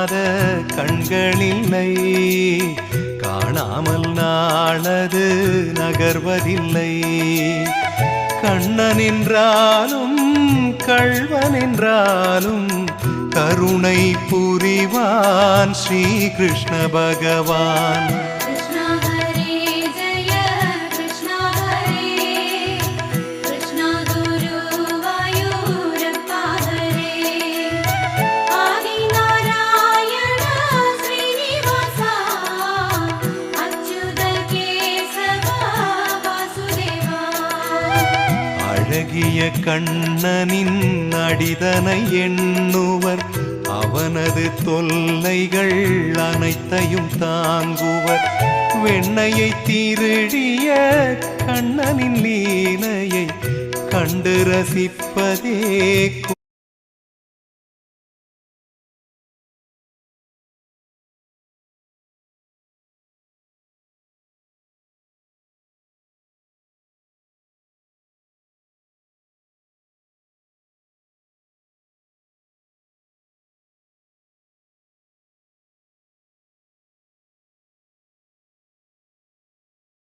காணாத கண்களில்லை, காணாமல் நாளது நகர்வதில்லை. கண்ணன் என்றாலும் கள்வன் என்றாலும் கருணை புரிவான் ஸ்ரீ கிருஷ்ண பகவான். அழகிய கண்ணனின் அடிதனை எண்ணுவர், அவனது தொல்லைகள் அனைத்தையும் தாங்குவர். வெண்ணையை திருடிய கண்ணனின் லீலையை கண்டு ரசிப்பதே